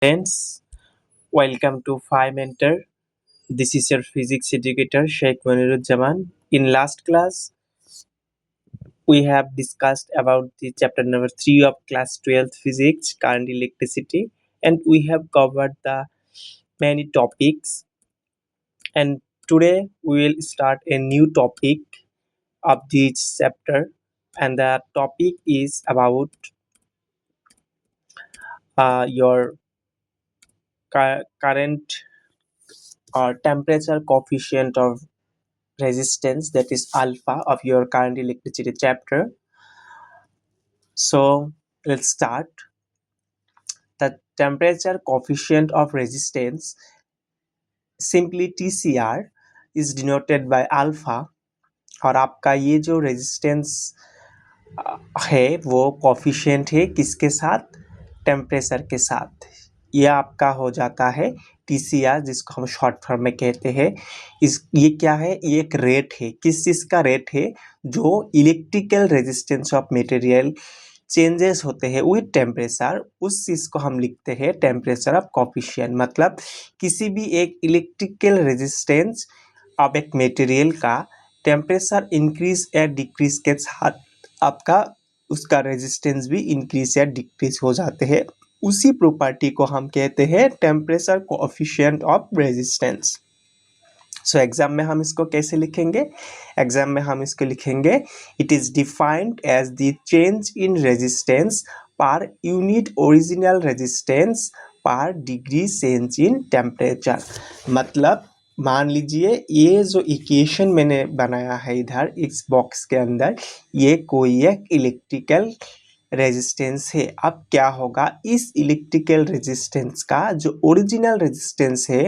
Friends, welcome to Phi Mentor. This is your physics educator Sheikh Moniruzzaman. In last class, we have discussed about the chapter number 3 of class 12 physics, current electricity, and we have covered the many topics. And today we will start a new topic of this chapter, and the topic is about your current or temperature coefficient of resistance, that is alpha, of your current electricity chapter. So let's start. The temperature coefficient of resistance, simply TCR, is denoted by alpha. और आपका ये जो resistance है वो coefficient है किसके साथ? Temperature के साथ। ये आपका हो जाता है TCR, जिसको हम शॉर्ट फॉर्म में कहते हैं। ये क्या है? ये एक रेट है। किस चीज़ का रेट है? जो electrical resistance of material changes होते हैं विथ टेम्परेचर, उस चीज़ को हम लिखते हैं टेम्परेचर ऑफ कोफिशिएंट। मतलब किसी भी एक इलेक्ट्रिकल रेजिस्टेंस अब एक मटेरियल का टेम्परेचर इंक्रीज या डिक्रीज के साथ आपका उसका रेजिस्टेंस भी इंक्रीज या डिक्रीज हो जाते हैं। उसी प्रॉपर्टी को हम कहते हैं temperature coefficient of resistance. So exam में हम इसको कैसे लिखेंगे? एग्जाम में हम इसको लिखेंगे, it is defined as the change in resistance per unit original resistance per degree change in temperature. मतलब मान लीजिए ये जो इक्वेशन मैंने बनाया है इधर इस बॉक्स के अंदर, ये कोई एक इलेक्ट्रिकल रेजिस्टेंस है। अब क्या होगा? इस इलेक्ट्रिकल रेजिस्टेंस का जो ओरिजिनल रेजिस्टेंस है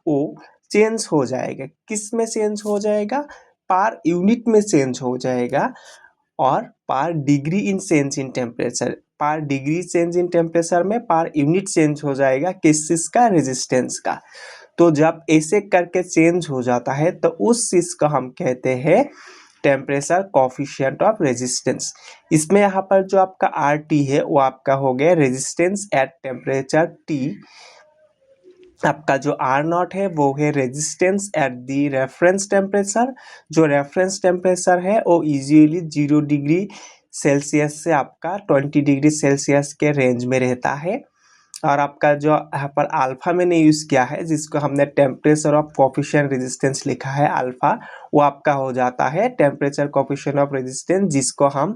वो चेंज हो जाएगा। किस में चेंज हो जाएगा? पर यूनिट में चेंज हो जाएगा और पर degree in change in temperature, पर डिग्री चेंज इन टेम्परेचर में पर यूनिट चेंज हो जाएगा किस चीज़ का? रेजिस्टेंस का। तो जब ऐसे करके चेंज हो जाता है तो उस चीज़ को हम कहते हैं टेम्परेचर कोएफिशिएंट ऑफ रेजिस्टेंस। इसमें यहाँ पर जो आपका RT है वो आपका हो गया रेजिस्टेंस एट टेम्परेचर T। आपका जो R0 है वो है resistance at the reference temperature. जो रेफरेंस टेम्परेचर है वो इजीली 0 डिग्री सेल्सियस से आपका 20 डिग्री सेल्सियस के रेंज में रहता है। और आपका जो यहाँ पर अल्फा मैंने यूज़ किया है, जिसको हमने टेम्परेचर ऑफ कोएफिशिएंट रेजिस्टेंस लिखा है अल्फा, वो आपका हो जाता है टेम्परेचर कोएफिशिएंट ऑफ रेजिस्टेंस, जिसको हम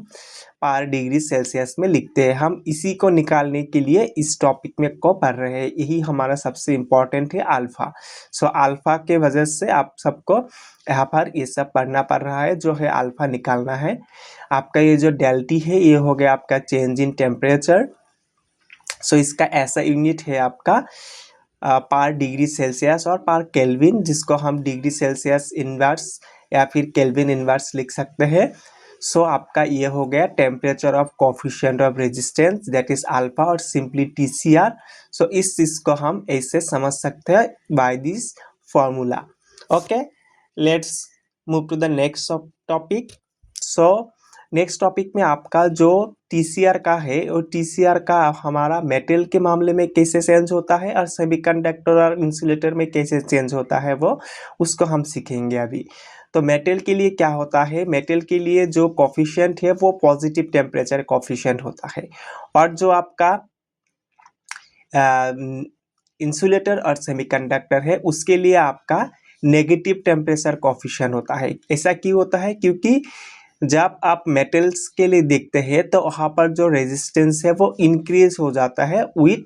पर डिग्री सेल्सियस में लिखते हैं। हम इसी को निकालने के लिए इस टॉपिक में को पढ़ रहे हैं। यही हमारा सबसे इम्पोर्टेंट है अल्फा। सो अल्फा के वजह से आप सबको यहाँ पर ये सब पढ़ना पड़ रहा है, जो है अल्फा निकालना है। आपका ये जो डेल्टी है ये हो गया आपका चेंज इन टेम्परेचर। सो इसका ऐसा यूनिट है आपका पर डिग्री सेल्सियस और पर केल्विन, जिसको हम डिग्री सेल्सियस इनवर्स या फिर केल्विन इनवर्स लिख सकते हैं। सो आपका ये हो गया temperature of coefficient of resistance, that is alpha और सिंपली TCR। सो इस चीज़ को हम ऐसे समझ सकते हैं by this formula. Okay, let's move to the next topic. So next topic में आपका जो TCR का है और TCR का हमारा मेटल के मामले में कैसे चेंज होता है और सेमीकंडक्टर और इंसुलेटर में कैसे चेंज होता है वो उसको हम सीखेंगे अभी। तो मेटल के लिए क्या होता है? मेटल के लिए जो कोफिशिएंट है वो पॉजिटिव टेम्परेचर कोफिशिएंट होता है, और जो आपका इंसुलेटर और सेमीकंडक्टर है उसके लिए आपका नेगेटिव टेम्परेचर कोफिशिएंट होता है। ऐसा क्यों होता है? क्योंकि जब आप मेटल्स के लिए देखते हैं तो वहाँ पर जो रेजिस्टेंस है वो इंक्रीज हो जाता है विथ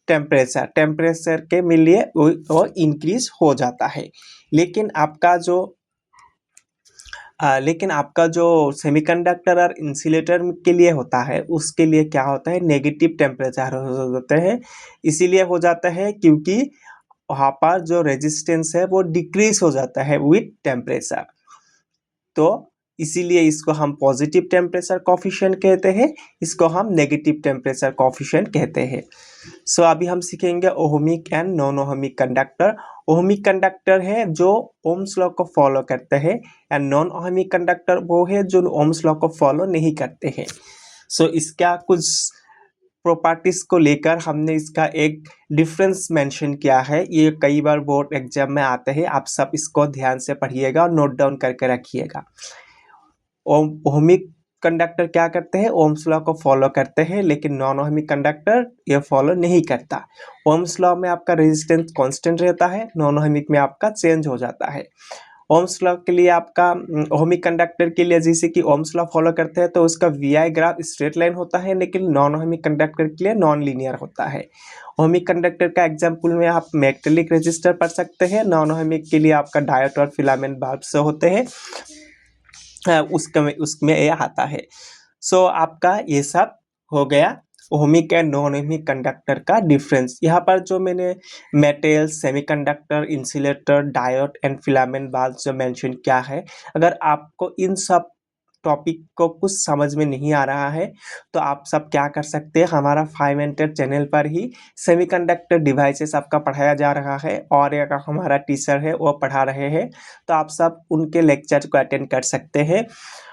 टेम्परेचर। टेम्परेचर के लिए वो इंक्रीज हो जाता है। लेकिन आपका जो सेमीकंडक्टर और इंसुलेटर के लिए होता है उसके लिए क्या होता है? नेगेटिव टेम्परेचर हो जाते हैं। इसीलिए हो जाता है क्योंकि वहाँ पर जो रेजिस्टेंस है वो डिक्रीज हो जाता है विथ टेम्परेचर। तो इसीलिए इसको हम पॉजिटिव टेम्परेचर कोफिशिएंट कहते हैं, इसको हम नेगेटिव टेम्परेचर कोफिशिएंट कहते हैं। सो अभी हम सीखेंगे ohmic and non ohmic conductor. Ohmic conductor है जो ओम्स लॉ को फॉलो करते हैं, एंड नॉन ओहमिक कंडक्टर वो है जो ओम्स लॉ को फॉलो नहीं करते हैं। सो इसका कुछ प्रॉपर्टीज को लेकर हमने इसका एक डिफरेंस मेंशन किया है। ये कई बार बोर्ड एग्जाम में आते हैं, आप सब इसको ध्यान से पढ़िएगा और नोट डाउन करके रखिएगा। ओहमिक कंडक्टर क्या करते हैं, ओम्स लॉ को फॉलो करते हैं, लेकिन नॉन ओहमिक कंडक्टर ये फॉलो नहीं करता। ओम्स लॉ में आपका रेजिस्टेंस कांस्टेंट रहता है, नॉन ओहमिक में आपका चेंज हो जाता है। ओम्स लॉ के लिए आपका ओहमिक कंडक्टर के लिए जैसे कि ओम्स लॉ फॉलो करते हैं तो उसका वी ग्राफ स्ट्रेट लाइन होता है, लेकिन नॉन ओहमिक कंडक्टर के लिए नॉन लीनियर होता है। ओहमिक कंडक्टर का एग्जाम्पल में आप मेटेलिक रेजिस्टर पढ़ सकते हैं, नॉन ओहमिक के लिए आपका डायोड और फिलामेंट बल्ब से होते हैं, उसमें ये आता है। सो आपका ये सब हो गया ohmic and non ohmic conductor का डिफरेंस। यहाँ पर जो मैंने metal, semiconductor, insulator, diode and filament bulb जो मेंशन किया है, अगर आपको इन सब टॉपिक को कुछ समझ में नहीं आ रहा है तो आप सब क्या कर सकते हैं, हमारा 5 चैनल पर ही सेमीकंडक्टर डिवाइसेस आपका पढ़ाया जा रहा है और एक हमारा टीचर है वो पढ़ा रहे हैं, तो आप सब उनके लेक्चर को अटेंड कर सकते हैं।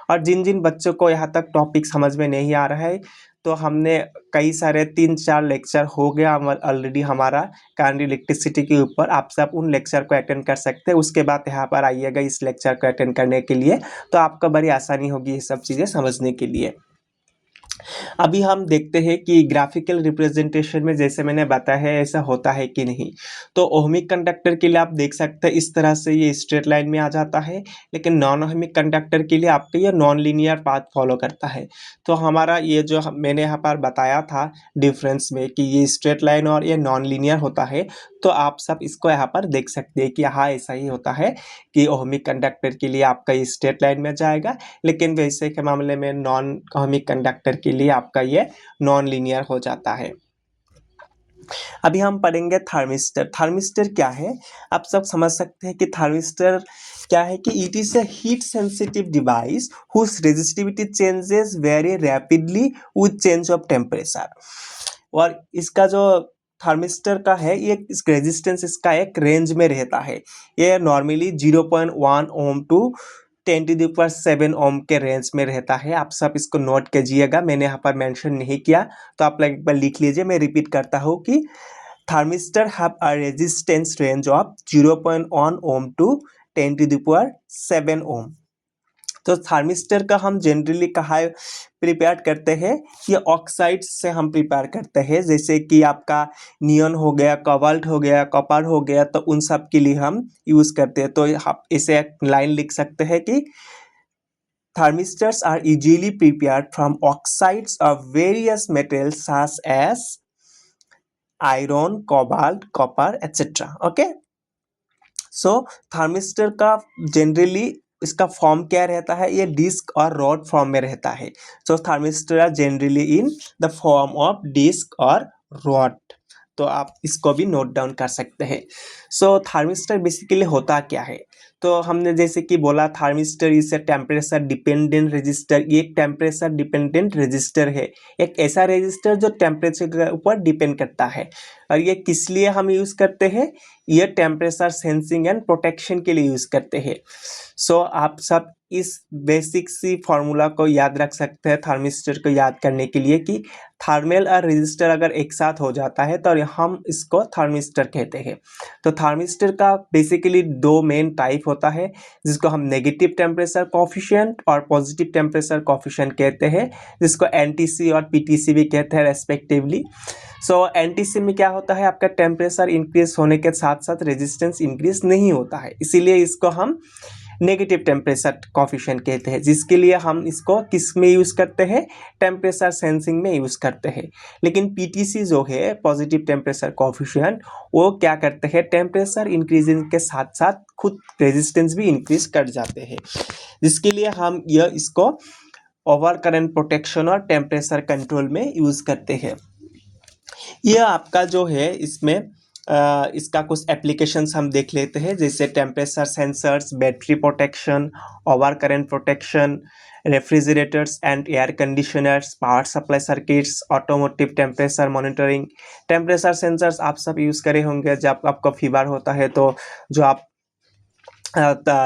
और जिन जिन बच्चों को यहाँ तक टॉपिक समझ में नहीं आ रहा है तो हमने कई सारे 3-4 लेक्चर हो गया ऑलरेडी हमारा करंट इलेक्ट्रिसिटी के ऊपर, आप सब उन लेक्चर को अटेंड कर सकते हैं। उसके बाद यहाँ पर आइएगा इस लेक्चर को अटेंड करने के लिए, तो आपको बड़ी आसानी होगी ये सब चीज़ें समझने के लिए। अभी हम देखते हैं कि ग्राफिकल रिप्रेजेंटेशन में जैसे मैंने बताया है ऐसा होता है कि नहीं। तो ओहमिक कंडक्टर के लिए आप देख सकते हैं इस तरह से ये स्ट्रेट लाइन में आ जाता है, लेकिन नॉन ओहमिक कंडक्टर के लिए आपको ये नॉन लीनियर पाथ फॉलो करता है। तो हमारा ये जो मैंने यहाँ पर बताया था डिफरेंस में कि ये स्ट्रेट लाइन और ये नॉन लीनियर होता है, तो आप सब इसको यहाँ पर देख सकते हैं कि हाँ ऐसा ही होता है कि ओहमिक कंडक्टर के लिए आपका ये स्ट्रेट लाइन में जाएगा, लेकिन वैसे के मामले में नॉन ओहमिक कंडक्टर के लिए आपका ये नॉन लीनियर हो जाता है। अभी हम पढ़ेंगे थर्मिस्टर। थर्मिस्टर क्या है, आप सब समझ सकते हैं कि थर्मिस्टर क्या है कि it is a heat sensitive device whose resistivity changes very rapidly with change of temperature. और इसका जो थर्मिस्टर का है ये रेजिस्टेंस इसका एक रेंज में रहता है। ये नॉर्मली 0.1 ओम टू 10⁷ ओम के रेंज में रहता है। आप सब इसको नोट कीजिएगा, मैंने यहाँ पर मेंशन नहीं किया तो आप लोग एक बार लिख लीजिए। मैं रिपीट करता हूँ कि thermistor have a resistance range of 0.1 ohm to 10⁷ ohm. तो थर्मिस्टर का हम जनरली कहाँ प्रिपेयर करते हैं, ये ऑक्साइड से हम प्रिपेयर करते हैं, जैसे कि आपका नियॉन हो गया, कोबाल्ट हो गया, कॉपर हो गया, तो उन सब के लिए हम यूज़ करते हैं। तो आप इसे एक लाइन लिख सकते हैं कि thermistors are easily prepared from oxides of various metals such as iron, cobalt, copper, etc. Okay. So thermistor का जनरली इसका फॉर्म क्या रहता है, ये डिस्क और रॉड फॉर्म में रहता है। So thermistor are generally in the form of disc और रॉड, तो आप इसको भी नोट डाउन कर सकते हैं। सो थर्मिस्टर बेसिकली होता क्या है, तो हमने जैसे कि बोला thermistor is a temperature dependent register. ये एक टेम्परेचर डिपेंडेंट रजिस्टर है, एक ऐसा रजिस्टर जो टेम्परेचर के ऊपर डिपेंड करता है। और ये किस लिए हम यूज़ करते हैं, ये टेम्परेचर सेंसिंग एंड प्रोटेक्शन के लिए यूज़ करते हैं। सो आप सब इस बेसिक सी फॉर्मूला को याद रख सकते हैं थर्मिस्टर को याद करने के लिए कि थर्मल और रजिस्टर अगर एक साथ हो जाता है तो हम इसको थर्मिस्टर कहते हैं। तो थर्मिस्टर का बेसिकली 2 मेन टाइप होता है, जिसको हम नेगेटिव टेम्परेचर कोफिशिएंट और पॉजिटिव टेम्परेचर कोफिशिएंट कहते हैं, जिसको एनटीसी और पीटीसी भी कहते हैं रेस्पेक्टिवली। सो एनटीसी में क्या होता है, आपका टेम्परेचर इंक्रीज होने के साथ साथ रेजिस्टेंस इंक्रीज नहीं होता है, इसीलिए इसको हम नेगेटिव टेम्परेचर कोफिशिएंट कहते हैं, जिसके लिए हम इसको किस में यूज़ करते हैं, टेम्परेचर सेंसिंग में यूज़ करते हैं। लेकिन पीटीसी जो है पॉजिटिव टेम्परेचर कोफिशिएंट, वो क्या करते हैं, टेम्परेचर इंक्रीजिंग के साथ साथ खुद रेजिस्टेंस भी इंक्रीज कर जाते हैं, जिसके लिए हम इसको ओवर करंट प्रोटेक्शन और टेम्परेचर कंट्रोल में यूज़ करते हैं। यह आपका जो है इसमें इसका कुछ एप्लीकेशंस हम देख लेते हैं, जैसे temperature sensors, battery protection, over current protection, refrigerators and air conditioners, power supply circuits, automotive temperature monitoring. Temperature sensors आप सब यूज़ करे होंगे, जब आपको फीवर होता है तो जो आप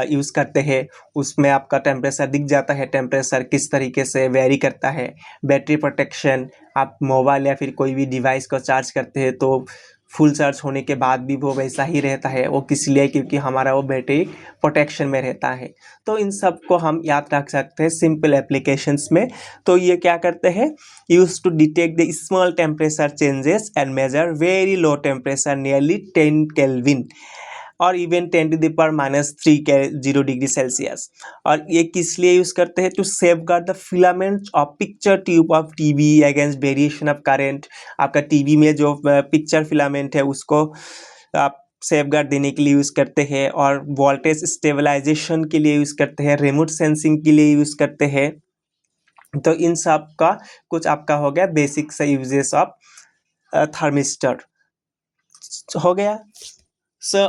यूज़ करते हैं उसमें आपका टेम्परेचर दिख जाता है, टेम्परेचर किस तरीके से वेरी करता है। बैटरी प्रोटेक्शन, आप मोबाइल या फिर कोई भी डिवाइस को चार्ज करते हैं तो फुल चार्ज होने के बाद भी वो वैसा ही रहता है। वो किस लिए, क्योंकि हमारा वो बैटरी प्रोटेक्शन में रहता है। तो इन सब को हम याद रख सकते हैं सिंपल एप्लीकेशंस में। तो ये क्या करते हैं, use to detect the small temperature changes and measure very low temperature nearly 10 kelvin और इवन 10 टू द पावर -3 के 0 डिग्री सेल्सियस। और ये किस लिए यूज करते हैं, to safeguard the filament of picture tube of TV against variation of current. आपका TV में जो पिक्चर फिलामेंट है उसको आप सेव गार्ड देने के लिए यूज करते हैं, और वोल्टेज स्टेबलाइजेशन के लिए यूज करते हैं, रिमोट सेंसिंग के लिए यूज करते हैं। तो इन सब का कुछ आपका हो गया बेसिक से यूजेस ऑफ थर्मिस्टर हो गया।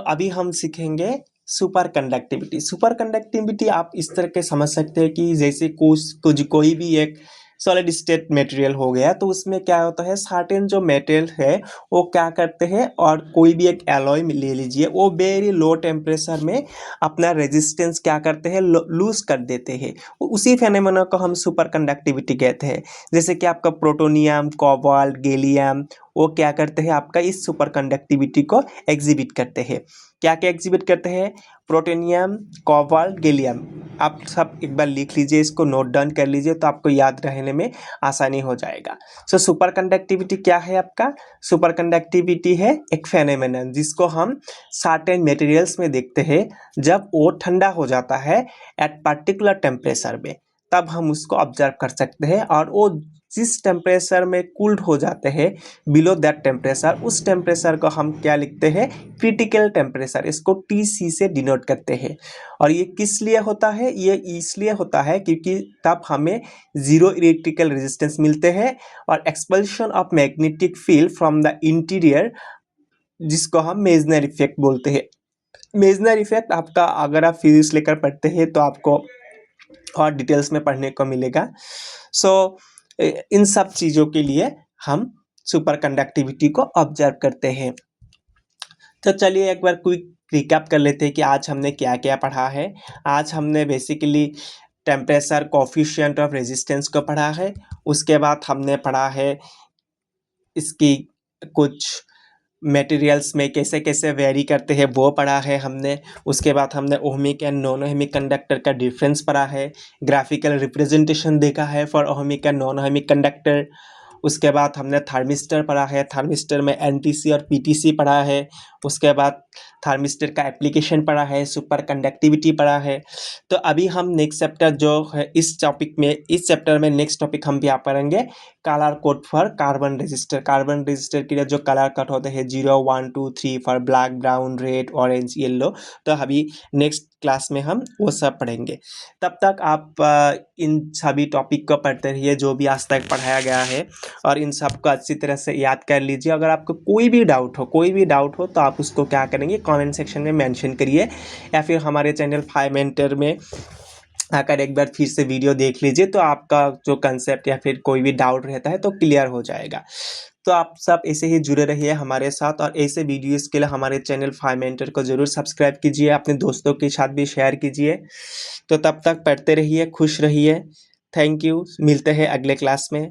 अभी हम सीखेंगे सुपर कंडक्टिविटी। सुपर कंडक्टिविटी आप इस तरह के समझ सकते हैं कि जैसे कोई भी एक सॉलिड स्टेट मटेरियल हो गया, तो उसमें क्या होता है, सर्टेन जो मटेरियल है वो क्या करते हैं, और कोई भी एक एलॉय ले लीजिए, वो वेरी लो टेम्परेचर में अपना रेजिस्टेंस क्या करते हैं, लूज कर देते हैं। उसी फेनोमेना को हम सुपर कंडक्टिविटी कहते हैं। जैसे कि आपका प्रोटोनियम, कोबाल्ट, गैलियम, वो क्या करते हैं, आपका इस सुपर कंडक्टिविटी को एग्जिबिट करते हैं। क्या क्या एग्जिबिट करते हैं, प्रोटोनियम, कोबाल्ट, गैलियम। आप सब एक बार लिख लीजिए, इसको नोट डाउन कर लीजिए तो आपको याद रहने में आसानी हो जाएगा। सुपर कंडक्टिविटी क्या है आपका, सुपर कंडक्टिविटी है एक फेनोमेनन जिसको हम सर्टेन मटेरियल्स में देखते हैं। जब वो ठंडा हो जाता है एट पर्टिकुलर टेम्परेचर में, तब हम उसको ऑब्जर्व कर सकते हैं। और वो जिस टेम्परेचर में कूल्ड हो जाते हैं बिलो दैट टेम्परेचर, उस टेम्परेचर को हम क्या लिखते हैं, क्रिटिकल टेम्परेचर, इसको TC से डिनोट करते हैं। और ये किस लिए होता है, ये इसलिए होता है क्योंकि तब हमें जीरो इलेक्ट्रिकल रेजिस्टेंस मिलते हैं और expulsion of magnetic field from the interior, जिसको हम मेजनर इफेक्ट बोलते हैं। मेजनर इफेक्ट आपका अगर आप फिजिक्स लेकर पढ़ते हैं तो आपको और डिटेल्स में पढ़ने को मिलेगा। इन सब चीज़ों के लिए हम सुपर कंडक्टिविटी को ऑब्जर्व करते हैं। तो चलिए एक बार क्विक रिकैप कर लेते हैं कि आज हमने क्या क्या पढ़ा है। आज हमने basically temperature coefficient of resistance को पढ़ा है। उसके बाद हमने पढ़ा है इसकी कुछ मटेरियल्स में कैसे कैसे वेरी करते हैं वो पढ़ा है हमने। उसके बाद हमने ohmic and non ohmic conductor का डिफरेंस पढ़ा है, ग्राफिकल रिप्रेजेंटेशन देखा है for ohmic and non ohmic conductor. उसके बाद हमने थार्मिस्टर पढ़ा है, थार्मिस्टर में NTC और PTC पढ़ा है। उसके बाद थार्मिस्टर का एप्लीकेशन पढ़ा है, सुपर कंडक्टिविटी पढ़ा है। तो अभी हम नेक्स्ट चैप्टर जो है इस चैप्टर में नेक्स्ट टॉपिक हम क्या पढ़ेंगे, colour code for carbon register. Carbon register के लिए जो कलर कोड होते हैं 0, 1, 2, 3 for black, brown, red, orange, yellow. तो अभी नेक्स्ट क्लास में हम वो सब पढ़ेंगे। तब तक आप इन सभी टॉपिक को पढ़ते रहिए जो भी आज तक पढ़ाया गया है, और इन सब को अच्छी तरह से याद कर लीजिए। अगर आपको कोई भी डाउट हो तो आप उसको क्या करेंगे, कमेंट सेक्शन में मेंशन करिए, या फिर हमारे चैनल 5 मेंटर में आकर एक बार फिर से वीडियो देख लीजिए, तो आपका जो कंसेप्ट या फिर कोई भी डाउट रहता है तो क्लियर हो जाएगा। तो आप सब ऐसे ही जुड़े रहिए हमारे साथ, और ऐसे वीडियोस के लिए हमारे चैनल 5 मेंटर को ज़रूर सब्सक्राइब कीजिए, अपने दोस्तों के साथ भी शेयर कीजिए। तो तब तक पढ़ते रहिए, खुश रहिए। थैंक यू, मिलते हैं अगले क्लास में।